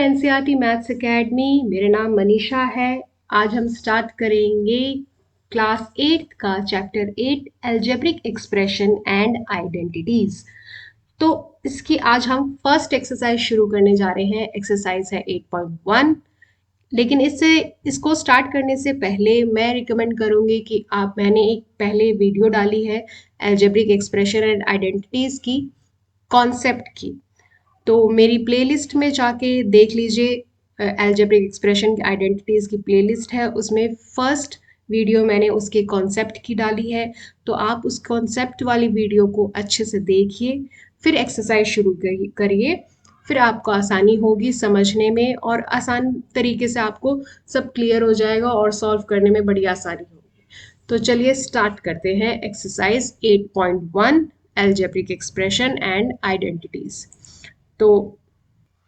NCERT maths academy. मेरा नाम मनीषा है। आज हम स्टार्ट करेंगे क्लास 8 का chapter 8 algebraic expression and identities. तो इसकी आज हम फर्स्ट एक्सरसाइज शुरू करने जा रहे हैं। एक्सरसाइज है 8.1। लेकिन इसको स्टार्ट करने से पहले मैं रिकमेंड करूंगी कि मैंने एक पहले वीडियो डाली है अलजेब्रिक एक्सप्रेशन एंड आइडेंटिटीज की, कॉन्सेप्ट की। तो मेरी प्लेलिस्ट में जाके देख लीजिए। अलजेब्रिक एक्सप्रेशन आइडेंटिटीज की प्लेलिस्ट है, उसमें फर्स्ट वीडियो मैंने उसके कॉन्सेप्ट की डाली है। तो आप उस कॉन्सेप्ट वाली वीडियो को अच्छे से देखिए, फिर एक्सरसाइज शुरू करिए। फिर आपको आसानी होगी समझने में और आसान तरीके से आपको सब क्लियर हो जाएगा और सॉल्व करने में बड़ी आसानी होगी। तो चलिए स्टार्ट करते हैं exercise 8.1 algebraic expression and identities. तो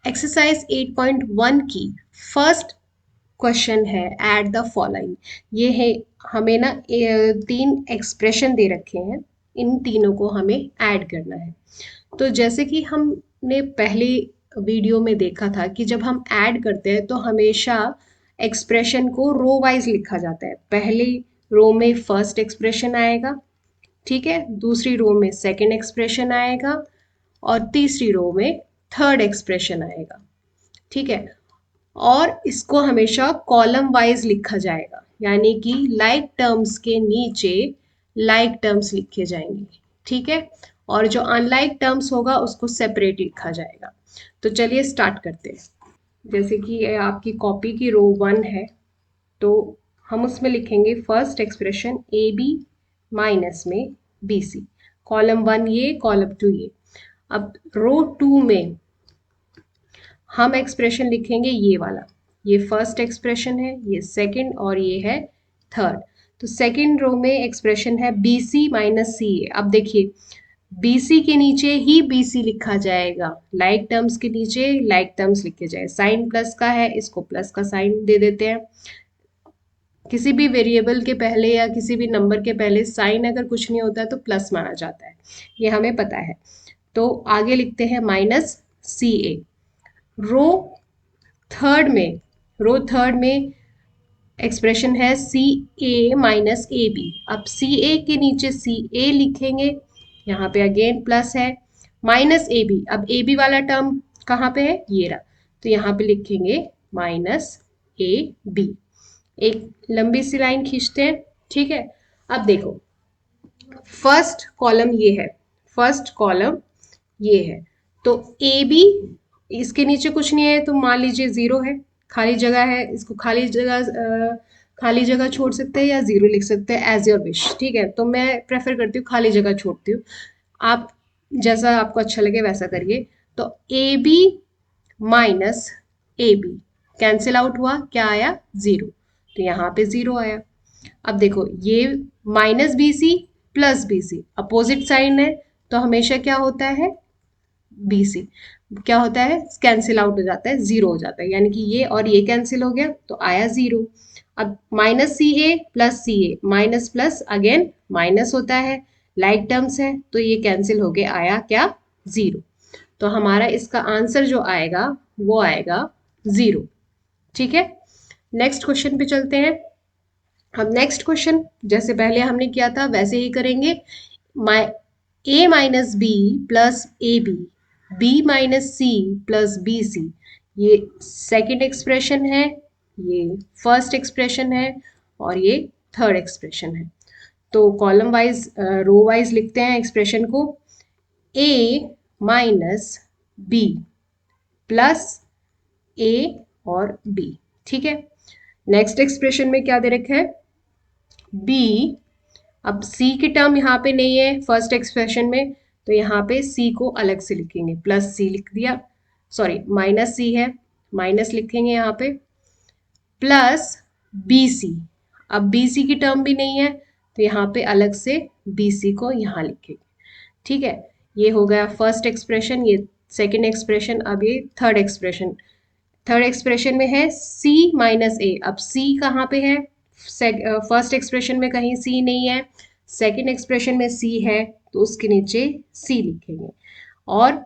एक्सरसाइज 8.1 की फर्स्ट क्वेश्चन है ऐड द फॉलोइंग। ये है, हमें ना 3 एक्सप्रेशन दे रखे हैं, इन तीनों को हमें ऐड करना है। तो जैसे कि हमने पहले वीडियो में देखा था कि जब हम ऐड करते हैं तो हमेशा एक्सप्रेशन को रो वाइज लिखा जाता है। पहली रो में फर्स्ट एक्सप्रेशन आएगा, ठीक है, दूसरी रो में सेकंड एक्सप्रेशन आएगा और तीसरी रो में थर्ड एक्सप्रेशन आएगा, ठीक है। और इसको हमेशा कॉलम वाइज लिखा जाएगा, यानी कि लाइक टर्म्स के नीचे लाइक टर्म्स लिखे जाएंगे, ठीक है। और जो अनलाइक टर्म्स होगा उसको सेपरेट लिखा जाएगा। तो चलिए स्टार्ट करते हैं। जैसे कि ये आपकी कॉपी की रो 1 है, तो हम उसमें लिखेंगे first expression a b minus में बी सी। कॉलम 1 ये, कॉलम 2 ये। अब रो 2 में हम एक्सप्रेशन लिखेंगे ये वाला। ये फर्स्ट एक्सप्रेशन है, ये सेकंड और ये है थर्ड। तो सेकंड रो में एक्सप्रेशन है बी सी माइनस सी ए। अब देखिए बी सी के नीचे ही बी सी लिखा जाएगा, लाइक टर्म्स के नीचे लाइक टर्म्स लिखे जाए। साइन प्लस का है, इसको प्लस का साइन दे देते हैं। किसी भी वेरिएबल के पहले या किसी भी नंबर के पहले साइन अगर कुछ नहीं होता है तो प्लस माना जाता है, ये हमें पता है। तो आगे लिखते हैं माइनस सी ए। रो थर्ड में एक्सप्रेशन है सी ए माइनस ए बी। अब सी ए के नीचे सी ए लिखेंगे, यहाँ पे अगेन प्लस है, माइनस ए बी। अब ए बी वाला टर्म कहाँ पे है, ये रहा, तो यहाँ पे लिखेंगे माइनस ए बी। एक लंबी सी लाइन खींचते हैं, ठीक है। अब देखो फर्स्ट कॉलम ये है, फर्स्ट कॉलम ये है, तो ए बी, इसके नीचे कुछ नहीं है तो मान लीजिए 0 है, खाली जगह है। इसको खाली जगह छोड़ सकते हैं या 0 लिख सकते हैं, एज योर विश, ठीक है। तो मैं प्रेफर करती हूँ खाली जगह छोड़ती हूँ, आप जैसा आपको अच्छा लगे वैसा करिए। तो a b minus a b cancel out हुआ, क्या आया, 0। तो यहाँ पे 0 आया। अब देखो ये माइनस बी सी plus B c opposite sign है, तो हमेशा क्या होता है, बी सी क्या होता है, कैंसिल आउट हो जाता है, 0 हो जाता है। यानी कि ये और ये कैंसिल हो गया तो आया 0। अब माइनस सी ए प्लस सी ए, माइनस प्लस अगेन माइनस होता है, लाइक टर्म्स है, तो ये कैंसिल हो गया, आया क्या, 0। तो हमारा इसका आंसर जो आएगा वो आएगा 0, ठीक है। नेक्स्ट क्वेश्चन पे चलते हैं। हम नेक्स्ट क्वेश्चन जैसे पहले हमने किया था वैसे ही करेंगे। A minus B plus A B, B minus C plus B C, ये सेकेंड एक्सप्रेशन है, ये फर्स्ट एक्सप्रेशन है और ये थर्ड एक्सप्रेशन है। तो कॉलम वाइज रो वाइज लिखते हैं एक्सप्रेशन को। ए माइनस बी प्लस ए और बी, ठीक है। नेक्स्ट एक्सप्रेशन में क्या दे रखा है, बी। अब सी की टर्म यहाँ पे नहीं है फर्स्ट एक्सप्रेशन में, तो यहाँ पे सी को अलग से लिखेंगे, प्लस सी लिख दिया, सॉरी माइनस सी है, माइनस लिखेंगे यहाँ पे, प्लस बी सी। अब बी सी की टर्म भी नहीं है तो यहाँ पे अलग से बी सी को यहाँ लिखेंगे, ठीक है। ये हो गया फर्स्ट एक्सप्रेशन, ये सेकेंड एक्सप्रेशन। अब ये थर्ड एक्सप्रेशन, थर्ड एक्सप्रेशन में है सी माइनस ए। अब सी कहाँ पे है, फर्स्ट एक्सप्रेशन में कहीं सी नहीं है, सेकेंड एक्सप्रेशन में सी है, तो उसके नीचे सी लिखेंगे। और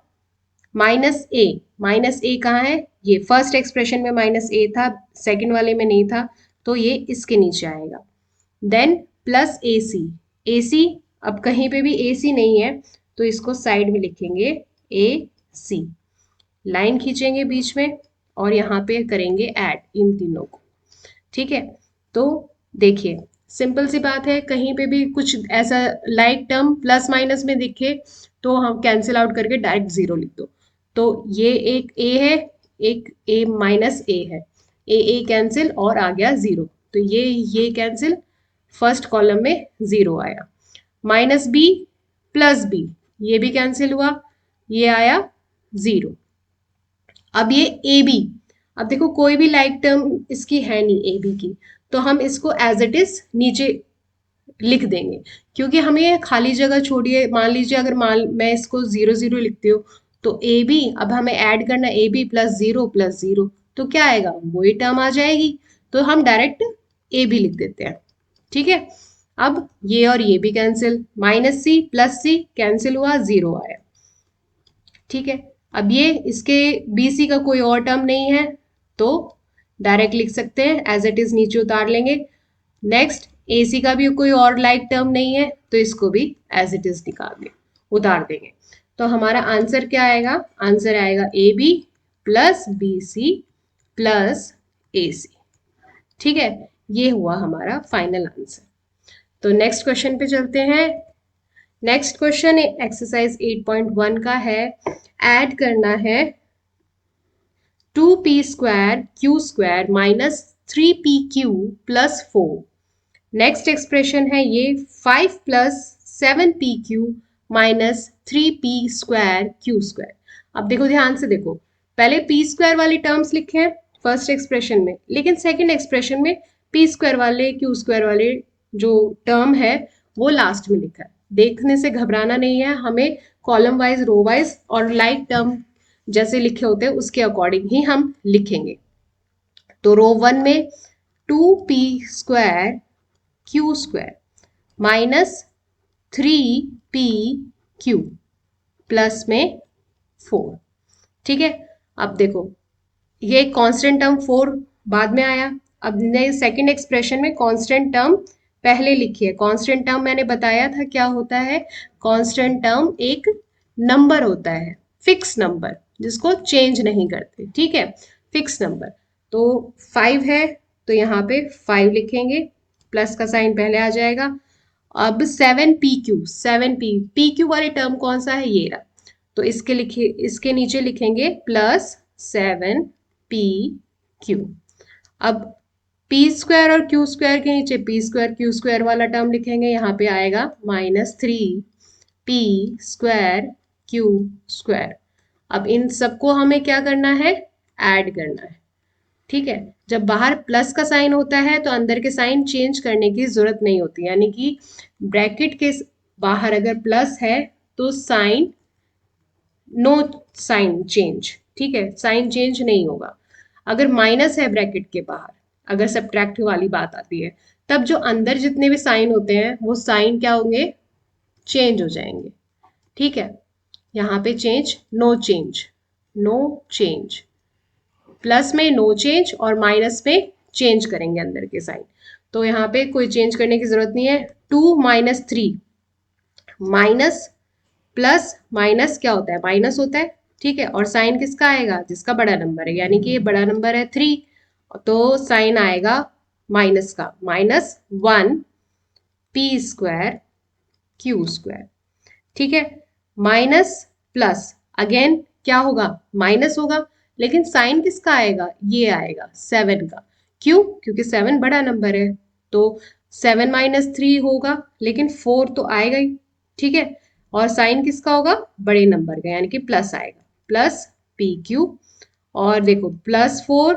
माइनस ए कहाँ है, ये फर्स्ट एक्सप्रेशन में माइनस ए था, सेकंड वाले में नहीं था, तो ये इसके नीचे आएगा। देन प्लस ए सी, ए सी अब कहीं पे भी ए सी नहीं है तो इसको साइड में लिखेंगे ए सी, लाइन खींचेंगे बीच में और यहाँ पे करेंगे ऐड इन तीनों को। ठीक है, तो देखिए सिंपल सी बात है, कहीं पे भी कुछ ऐसा लाइक टर्म प्लस माइनस में दिखे तो हम कैंसिल आउट करके डायरेक्ट जीरो लिख दो। तो ये एक ए है, एक ए माइनस ए है, ए कैंसिल और आ गया जीरो, तो ये कैंसिल, फर्स्ट कॉलम में जीरो आया। माइनस बी प्लस बी, ये भी कैंसिल हुआ, ये आया जीरो। अब ये ए बी, अब देखो कोई भी लाइक टर्म इसकी है नहीं ए बी की, तो हम इसको एज इट इज नीचे लिख देंगे, क्योंकि हमें ये खाली जगह छोड़िए। मान लीजिए अगर मैं इसको जीरो जीरो लिखती हूँ तो ए बी, अब हमें ऐड करना ए बी प्लस जीरो, तो क्या आएगा, वही टर्म आ जाएगी, तो हम डायरेक्ट ए बी लिख देते हैं। ठीक है, अब ये और ये भी कैंसिल, माइनस सी प्लस सी कैंसिल हुआ, जीरो आया। ठीक है, अब ये इसके बीसी का कोई और टर्म नहीं है तो डायरेक्ट लिख सकते हैं, एज इट इज नीचे उतार लेंगे। नेक्स्ट एसी का भी कोई और लाइक टर्म नहीं है तो इसको भी एज इट इज निकाल दें, उतार देंगे। तो हमारा आंसर क्या आएगा, आंसर आएगा A B plus B C plus A C. ठीक है, ये हुआ हमारा फाइनल आंसर। तो नेक्स्ट क्वेश्चन पे चलते हैं। नेक्स्ट क्वेश्चन एक्सरसाइज 8.1 का है, ऐड करना है 2p² q² minus 3pq plus 4। Next expression है ये 5 plus 7pq minus 3p² q²। अब देखो ध्यान से देखो, पहले p² वाली टर्म्स लिखे हैं फर्स्ट एक्सप्रेशन में, लेकिन सेकंड एक्सप्रेशन में p² वाले q² वाले जो टर्म है वो लास्ट में लिखा है। देखने से घबराना नहीं है, हमें कॉलम वाइज रो वाइज और लाइक टर्म जैसे लिखे होते हैं उसके अकॉर्डिंग ही हम लिखेंगे। तो रो 1 में 2p² q² minus 3pq plus में 4। ठीक है, अब देखो ये कांस्टेंट टर्म 4 बाद में आया, अब नए सेकंड एक्सप्रेशन में कांस्टेंट टर्म पहले लिखिए। कांस्टेंट टर्म मैंने बताया था क्या होता है, कांस्टेंट टर्म एक नंबर होता है, फिक्स नंबर जिसको चेंज नहीं करते। ठीक है, फिक्स नंबर। तो 5 है तो यहाँ पे 5 लिखेंगे, प्लस का साइन पहले आ जाएगा। अब 7pq वाली टर्म कौन सा है, ये रहा, तो इसके नीचे लिखेंगे प्लस 7pq। अब p² और q² के नीचे p² q² वाला टर्म लिखेंगे, यहाँ पे आएगा माइनस 3p² q²। अब इन सबको हमें क्या करना है, ऐड करना है। ठीक है, जब बाहर प्लस का साइन होता है तो अंदर के साइन चेंज करने की जरूरत नहीं होती, यानी कि ब्रैकेट के बाहर अगर प्लस है तो साइन नो साइन चेंज। ठीक है, साइन चेंज नहीं होगा। अगर माइनस है ब्रैकेट के बाहर, अगर सब्ट्रैक्ट वाली बात आती है, तब जो अंदर जितने भी साइन होते हैं वो साइन क्या होंगे, चेंज हो जाएंगे। ठीक है, यहाँ पे change, no change, no change, plus में नो चेंज और माइनस में चेंज करेंगे अंदर के साइन, तो यहाँ पे कोई चेंज करने की जरूरत नहीं है। 2 माइनस 3, माइनस प्लस माइनस क्या होता है, माइनस होता है। ठीक है, और साइन किसका आएगा, जिसका बड़ा नंबर है, यानी कि ये बड़ा नंबर है 3, तो साइन आएगा माइनस का, माइनस 1p² q²। ठीक है, माइनस प्लस अगेन क्या होगा, माइनस होगा, लेकिन साइन किसका आएगा, ये आएगा 7 का। क्यों, क्योंकि 7 बड़ा नंबर है, तो 7 माइनस 3 होगा, लेकिन 4 तो आएगा ही। ठीक है, और साइन किसका होगा, बड़े नंबर का, यानी कि प्लस आएगा, प्लस pq। और देखो plus 4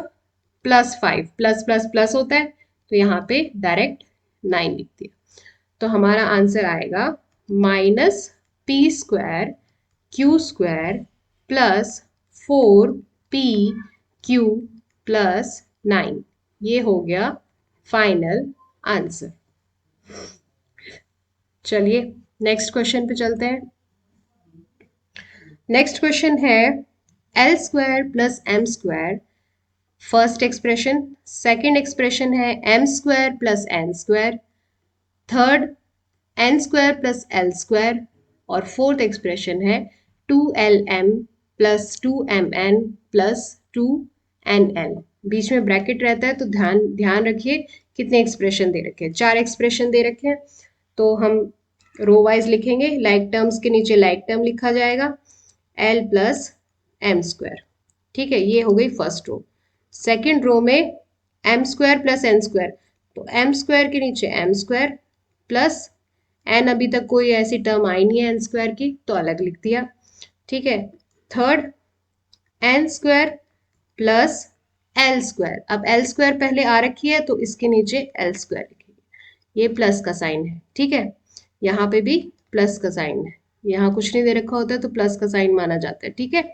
plus 5, plus plus plus होता है, तो यहाँ पे डायरेक्ट 9 लिख दिया। तो हमारा आंसर आएगा minus p² q² plus 4pq plus 9। ये हो गया फाइनल आंसर। चलिए नेक्स्ट क्वेश्चन पे चलते हैं। नेक्स्ट क्वेश्चन है L square plus M square first expression, second expression है M square plus N square, third N square plus L square और फोर्थ एक्सप्रेशन है 2lm plus 2mn plus 2nl। बीच में bracket रहता है तो ध्यान ध्यान रखिए कितने एक्सप्रेशन दे रखे हैं, 4 एक्सप्रेशन दे रखे हैं। तो हम रो वाइज लिखेंगे, लाइक टर्म्स के नीचे लाइक टर्म लिखा जाएगा l प्लस एम स्क्वायर। ठीक है, ये हो गई फर्स्ट रो। सेकेंड रो में m square plus N square, तो एम स्क्वायर के नीचे एम स्क्वायर प्लस एन, अभी तक कोई ऐसी टर्म आई नहीं है एन स्क्वायर की तो अलग लिख दिया। ठीक है, third N square plus L square, अब एल स्क्वायर पहले आ रखी है तो इसके नीचे एल स्क्वायर लिखेंगे, ये प्लस का साइन है। ठीक है, यहाँ पे भी प्लस का साइन है, यहाँ कुछ नहीं दे रखा होता है तो प्लस का साइन माना जाता है। ठीक है,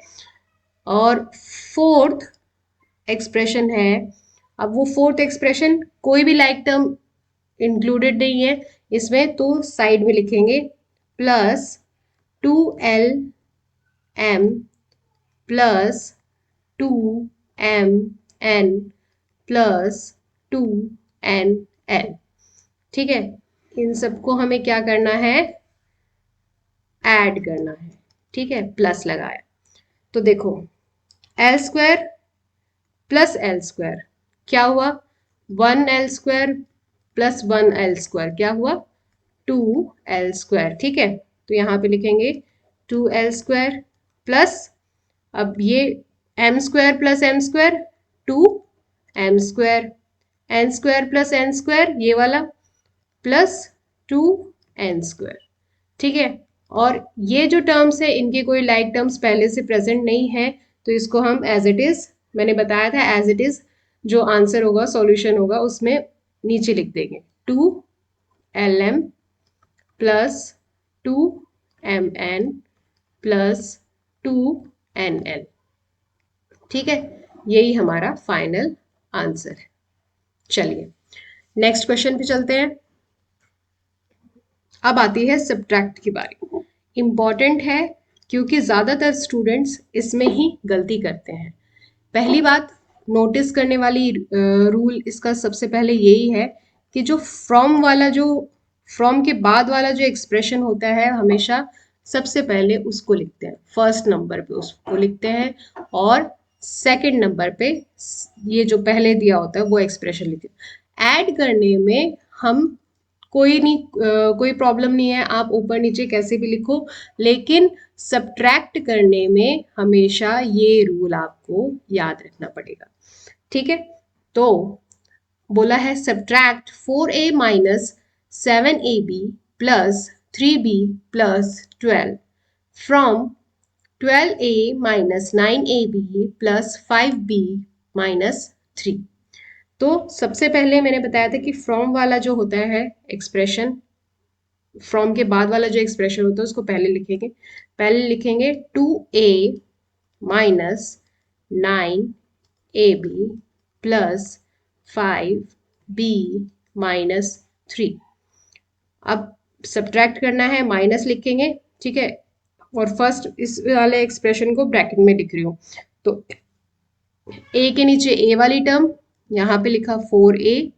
और फोर्थ एक्सप्रेशन है, अब वो फोर्थ एक्सप्रेशन कोई भी लाइक टर्म इंक्लूडेड नहीं है इसमें तो साइड में लिखेंगे plus 2lm plus 2mn plus 2nl। ठीक है, इन सबको हमें क्या करना है, ऐड करना है। ठीक है, प्लस लगाया तो देखो L square plus L square क्या हुआ, 1l square plus 1l square क्या हुआ, 2l स्क्वायर। ठीक है, तो यहाँ पे लिखेंगे 2l स्क्वायर प्लस, अब ये m square plus m square 2m square, n square plus n square ये वाला प्लस 2n स्क्वायर। ठीक है, और ये जो टर्म्स है इनके कोई लाइक टर्म्स पहले से प्रेजेंट नहीं है तो इसको हम एज इट इज, मैंने बताया था एज इट इज जो आंसर होगा सॉल्यूशन होगा उसमें नीचे लिख देंगे 2lm plus 2mn plus 2nl। ठीक है, यही हमारा फाइनल आंसर है। चलिए नेक्स्ट क्वेश्चन पे चलते हैं। अब आती है सब्ट्रैक्ट की बारी। इंपॉर्टेंट है क्योंकि ज़्यादातर स्टूडेंट्स इसमें ही गलती करते हैं। पहली बात नोटिस करने वाली रूल इसका सबसे पहले यही है कि जो फ्रॉम वाला, जो फ्रॉम के बाद वाला जो एक्सप्रेशन होता है हमेशा सबसे पहले उसको लिखते हैं, फर्स्ट नंबर पे उसको लिखते हैं और सेकंड नंबर पे ये जो पहले दिया होता है वो एक्सप्रेशन लिखते हैं। ऐड करने में हम कोई नहीं, कोई प्रॉब्लम नहीं है, आप ऊपर नीचे कैसे भी लिखो, लेकिन सब्ट्रैक्ट करने में हमेशा ये रूल आपको याद रखना पड़ेगा। ठीक है, तो बोला है subtract 4a minus 7ab plus 3b plus 12 from 12a minus 9ab plus 5b minus 3। तो सबसे पहले मैंने बताया था कि फ्रॉम वाला जो होता है एक्सप्रेशन, फ्रॉम के बाद वाला जो एक्सप्रेशन होता है उसको पहले लिखेंगे। पहले लिखेंगे 2a minus 9ab plus 5b minus 3। अब सब्ट्रैक्ट करना है, माइनस लिखेंगे। ठीक है, और फर्स्ट इस वाले एक्सप्रेशन को ब्रैकेट में लिख रही हूँ तो a के नीचे a वाली टर्म, यहाँ पे लिखा 4a,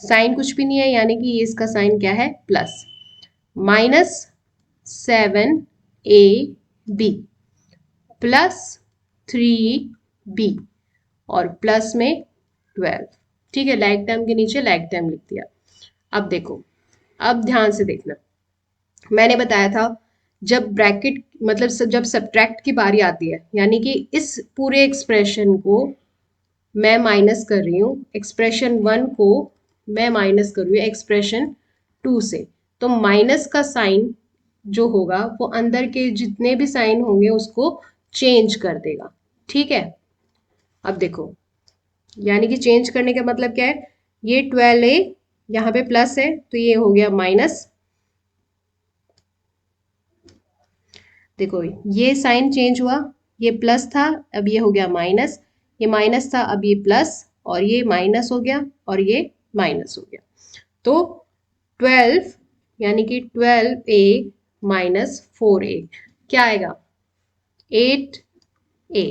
साइन कुछ भी नहीं है यानी कि ये इसका साइन क्या है, plus, minus 7ab plus 3b और प्लस में 12। ठीक है, लाइक टर्म के नीचे लाइक टर्म लिख दिया। अब देखो, अब ध्यान से देखना, मैंने बताया था जब ब्रैकेट मतलब जब सब्ट्रैक्ट की बारी आती है यानी कि इस पूरे एक्सप्रेशन को मैं माइनस कर रही हूँ, एक्सप्रेशन 1 को मैं माइनस कर रही हूँ एक्सप्रेशन 2 से, तो माइनस का साइन जो होगा वो अंदर के जितने भी साइन होंगे उसको चेंज कर देगा। ठीक है, अब देखो यानी कि चेंज करने का मतलब क्या है, ये 12a यहाँ पे प्लस है तो ये हो गया माइनस। देखो ये साइन चेंज हुआ, ये प्लस था अब ये हो गया माइनस, ये माइनस था अब ये प्लस, और ये माइनस हो गया और ये माइनस हो गया। तो 12 यानी कि 12a माइनस 4a क्या आएगा, 8a,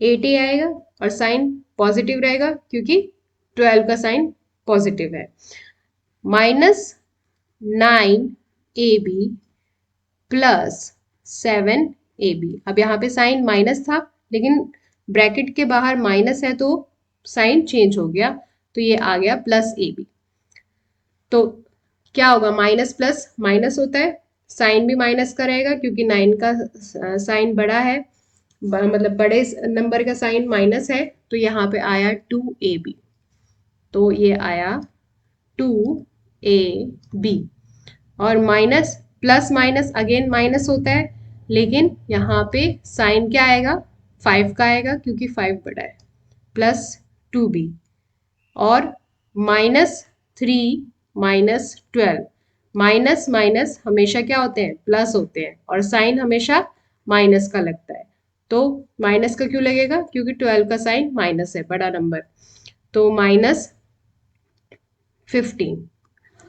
8a आएगा और साइन पॉजिटिव रहेगा क्योंकि 12 का साइन पॉजिटिव है। -9ab plus 7ab। अब यहाँ पे साइन माइनस था लेकिन ब्रैकेट के बाहर माइनस है तो साइन चेंज हो गया, तो ये आ गया +ab। तो क्या होगा, माइनस प्लस माइनस होता है, साइन भी माइनस का रहेगा क्योंकि 9 का साइन बड़ा है, मतलब बड़े नंबर का साइन माइनस है, तो यहाँ पे आया 2ab। तो ये आया 2ab। और minus plus minus again minus होता है, लेकिन यहाँ पे साइन क्या आएगा, 5 का आएगा क्योंकि 5 बड़ा है, +2b। और -3 -12, माइनस माइनस हमेशा क्या होते हैं, प्लस होते हैं, और साइन हमेशा माइनस का लगता है। तो माइनस का क्यों लगेगा, क्योंकि 12 का साइन माइनस है, बड़ा नंबर, तो -15।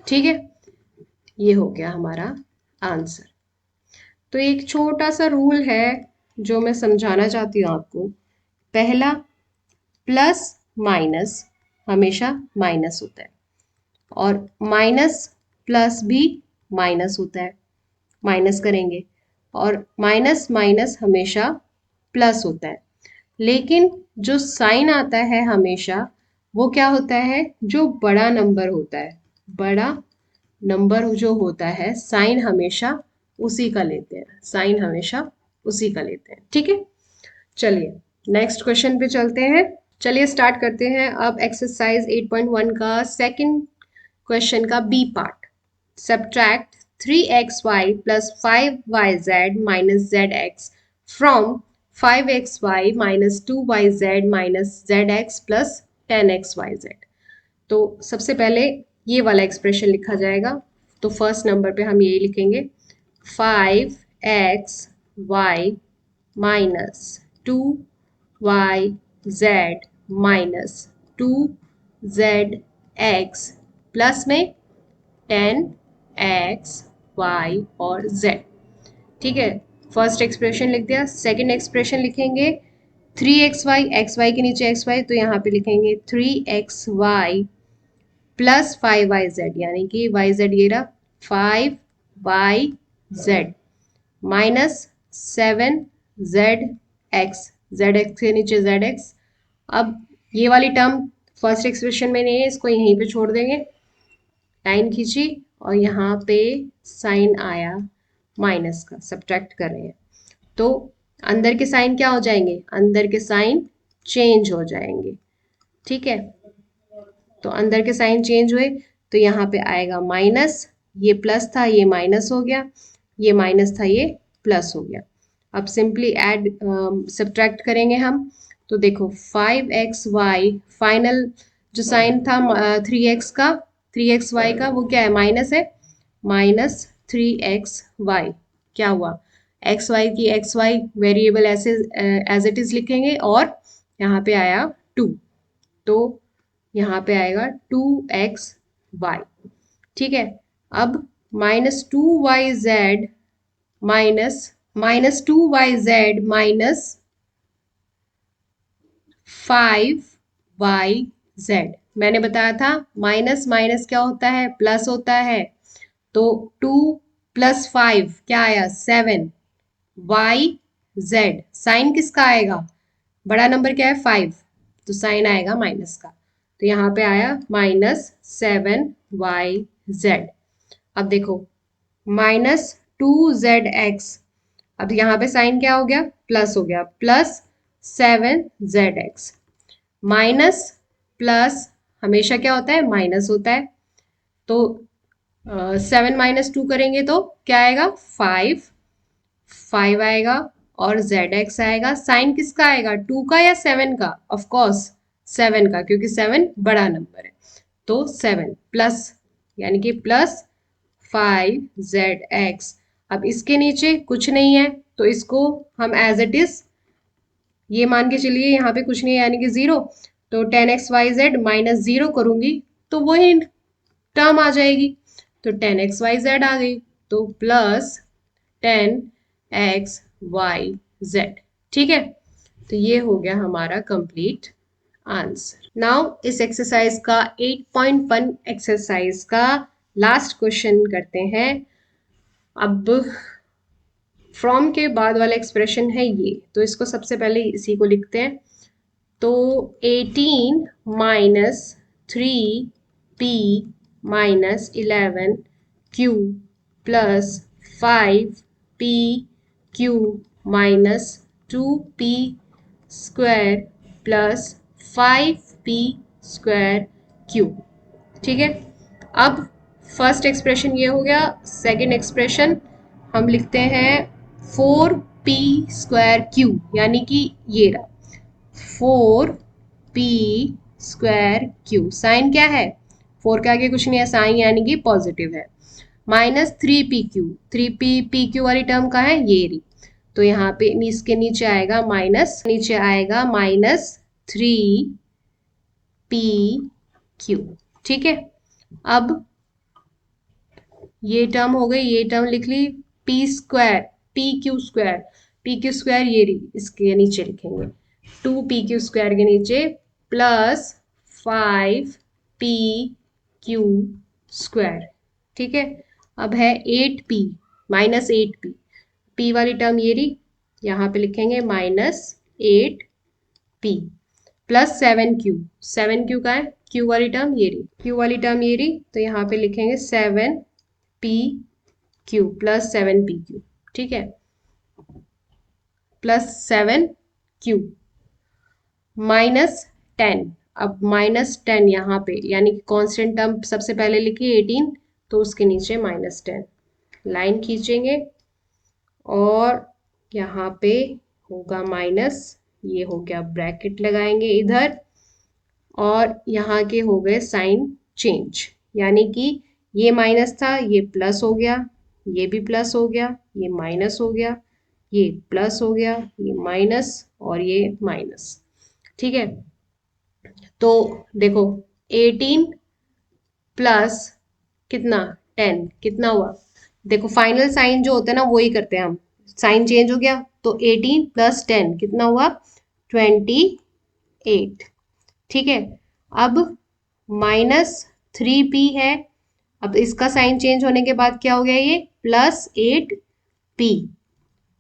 ठीक है, ये हो गया हमारा आंसर। तो एक छोटा सा रूल है जो मैं समझाना चाहती हूँ आपको। पहला, प्लस माइनस हमेशा माइनस होता है, और माइनस प्लस भी माइनस होता है, माइनस करेंगे, और माइनस माइनस हमेशा प्लस होता है। लेकिन जो साइन आता है हमेशा, वो क्या होता है, जो बड़ा नंबर होता है, बड़ा नंबर जो होता है साइन हमेशा उसी का लेते हैं, साइन हमेशा उसी का लेते हैं। ठीक है, चलिए नेक्स्ट क्वेश्चन पे चलते हैं। चलिए स्टार्ट करते हैं अब एक्सरसाइज 8.1 का सेकंड क्वेश्चन का b part. Subtract 3xy plus 5yz minus zx from 5xy minus 2yz minus zx plus 10xyz। तो सबसे पहले ये वाला एक्सप्रेशन लिखा जाएगा, तो फर्स्ट नंबर पे हम यही लिखेंगे, 5xy minus 2yz minus 2zx plus में 10x y और z। ठीक है, फर्स्ट एक्सप्रेशन लिख दिया। सेकंड एक्सप्रेशन लिखेंगे 3xy, xy के नीचे xy, तो यहाँ पे लिखेंगे 3xy प्लस 5yz, यानी कि yz ये रहा 5yz माइनस 7zx, zx के नीचे zx। अब ये वाली टर्म फर्स्ट एक्सप्रेशन में नहीं है, इसको यहीं पे छोड़ देंगे, लाइन खींची और यहाँ पे साइन आया माइनस का, सब्ट्रैक्ट कर रहे हैं, तो अंदर के साइन क्या हो जाएंगे, अंदर के साइन चेंज हो जाएंगे। ठीक है, तो अंदर के साइन चेंज हुए तो यहाँ पे आएगा माइनस, ये प्लस था ये माइनस हो गया, ये माइनस था ये प्लस हो गया। अब सिंपली ऐड सब्ट्रैक्ट करेंगे हम, तो देखो 5xy फाइनल जो साइन था 3x का, 3xy का, वो क्या है, माइनस है, -3xy क्या हुआ, xy की xy वेरिएबल ऐसे एज इट इज लिखेंगे, और यहाँ पे आया 2, तो यहाँ पे आएगा 2xy। ठीक है, अब -2yz -2yz माइनस 5yz। मैंने बताया था माइनस माइनस क्या होता है, प्लस होता है, तो 2 + 5 क्या आया, 7 yz। साइन किसका आएगा, बड़ा नंबर क्या है 5, तो साइन आएगा माइनस का, तो यहाँ पे आया -7yz। अब देखो -2zx, अब यहाँ पे साइन क्या हो गया, प्लस हो गया, +7zx माइनस प्लस हमेशा क्या होता है, माइनस होता है, तो 7 - 2 करेंगे तो क्या आएगा, 5 आएगा, और zx आएगा। साइन किसका आएगा, 2 का या 7 का, ऑफ कोर्स 7 का, क्योंकि 7 बड़ा नंबर है, तो 7 प्लस, यानी कि +5zx। अब इसके नीचे कुछ नहीं है, तो इसको हम एज इट इज ये मान के चलिए, यहाँ पे कुछ नहीं है यानी कि 0, तो 10xyz माइनस 0 करूंगी तो वही टर्म आ जाएगी, तो 10xyz आ गई, तो +10xyz z। ठीक है, तो ये हो गया हमारा कंप्लीट आंसर। नाउ इस एक्सरसाइज का 8.1 एक्सरसाइज का लास्ट क्वेश्चन करते हैं। अब फ्रॉम के बाद वाला एक्सप्रेशन है ये, तो इसको सबसे पहले इसी को लिखते हैं। तो 18 minus 3p minus 11q plus 5pq minus 2p square plus 5p square q। ठीक है, अब फर्स्ट एक्सप्रेशन ये हो गया। सेकंड एक्सप्रेशन हम लिखते हैं 4p स्क्वायर q, यानी कि ये रहा 4p स्क्वायर q। साइन क्या है, 4 के आगे कुछ नहीं है, साइन यानी कि पॉजिटिव है। माइनस 3pq, 3pq वाली टर्म का है ये रही, तो यहाँ पे इसके नीचे आएगा माइनस, नीचे आएगा माइनस 3pq। ठीक है, अब ये टर्म हो गई, ये टर्म लिख ली, p square pq square, pq square ये रही, इसके नीचे लिखेंगे 2pq स्क्वायर के नीचे प्लस 5pq स्क्वायर। ठीक है, अब है 8p माइनस 8p, p वाली टर्म ये रही, यहाँ पे लिखेंगे minus 8p plus 7q, 7q का है, q वाली टर्म ये रही, q वाली टर्म ये रही, तो यहाँ पे लिखेंगे 7pq प्लस 7pq। ठीक है, प्लस 7q माइनस 10, अब माइनस 10 यहाँ पे, यानी कि कांस्टेंट टर्म सबसे पहले लिखी 18, तो उसके नीचे माइनस 10 लाइन खींचेंगे और यहाँ पे होगा माइनस, ये हो गया ब्रैकेट लगाएंगे इधर, और यहाँ के हो गए साइन चेंज, यानी कि ये माइनस था ये प्लस हो गया, ये भी प्लस हो गया, ये माइनस हो गया, ये प्लस हो गया, ये माइनस और ये माइनस। ठीक है, तो देखो 18 प्लस कितना 10 कितना हुआ, देखो फाइनल साइन जो होता है ना वही करते हैं हम, साइन चेंज हो गया, तो 18 प्लस 10 कितना हुआ 28। ठीक है, अब माइनस 3p है, अब इसका साइन चेंज होने के बाद क्या हो गया ये प्लस 8p,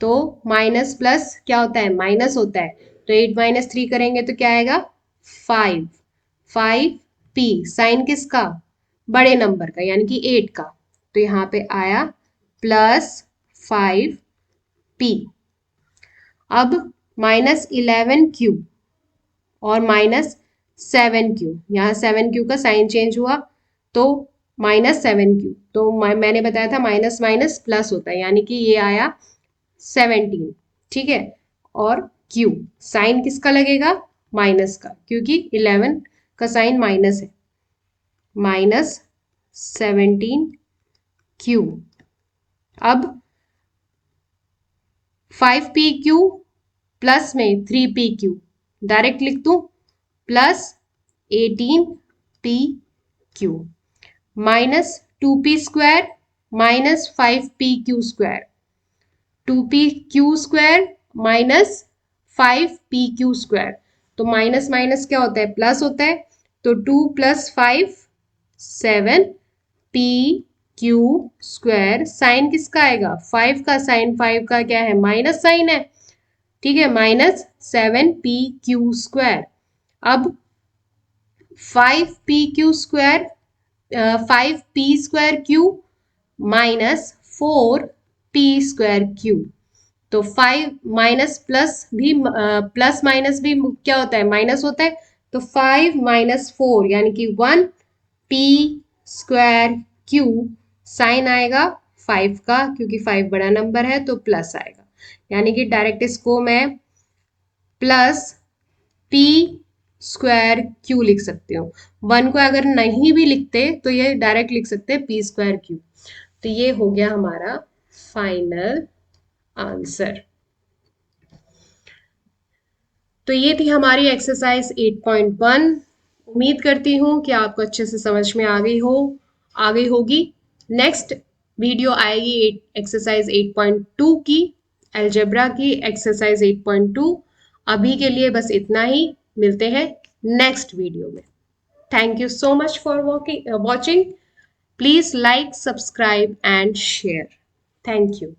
तो माइनस प्लस क्या होता है माइनस होता है, तो 8 माइनस 3 करेंगे तो क्या आएगा 5, 5p साइन किसका बड़े नंबर का यानी कि 8 का, तो यहाँ पे आया प्लस 5p। अब माइनस 11q और माइनस 7q, यहाँ 7q का साइन चेंज हुआ तो माइनस 7q, तो मैंने बताया था माइनस माइनस प्लस होता है, यानी कि ये आया 17। ठीक है, और q साइन किसका लगेगा माइनस का, क्योंकि 11 का साइन माइनस है, माइनस 17q। अब 5pq प्लस में 3pq डायरेक्ट लिख दूं, plus 18pq minus 2p square minus 5pq square, 2pq square minus 5pq square, तो माइनस माइनस क्या होता है प्लस होता है, तो 2 प्लस 5 7pq स्क्वायर, साइन किसका आएगा 5 का, साइन 5 का क्या है माइनस साइन है। ठीक है, माइनस 7pq स्क्वायर। अब 5pq square 5p square q minus 4p square q, तो 5 माइनस प्लस भी प्लस माइनस भी क्या होता है माइनस होता है, तो 5 माइनस 4 यानी कि 1p स्क्वायर q, साइन आएगा 5 का क्योंकि 5 बड़ा नंबर है तो प्लस आएगा, यानी कि डायरेक्ट इसको मैं प्लस p स्क्वायर q लिख सकती हूँ। 1 को अगर नहीं भी लिखते तो ये डायरेक्ट लिख सकते हैं p स्क्वायर q। तो ये हो गया हमारा फाइनल आंसर। तो ये थी हमारी एक्सरसाइज 8.1। उम्मीद करती हूँ कि आपको अच्छे से समझ में आ गई होगी। नेक्स्ट वीडियो आएगी एक्सरसाइज 8.2 की। अलजेब्रा की एक्सरसाइज 8.2। अभी के लिए बस इतना ही, मिलते हैं नेक्स्ट वीडियो में। Thank you so much for watching. Please like, subscribe and share. Thank you.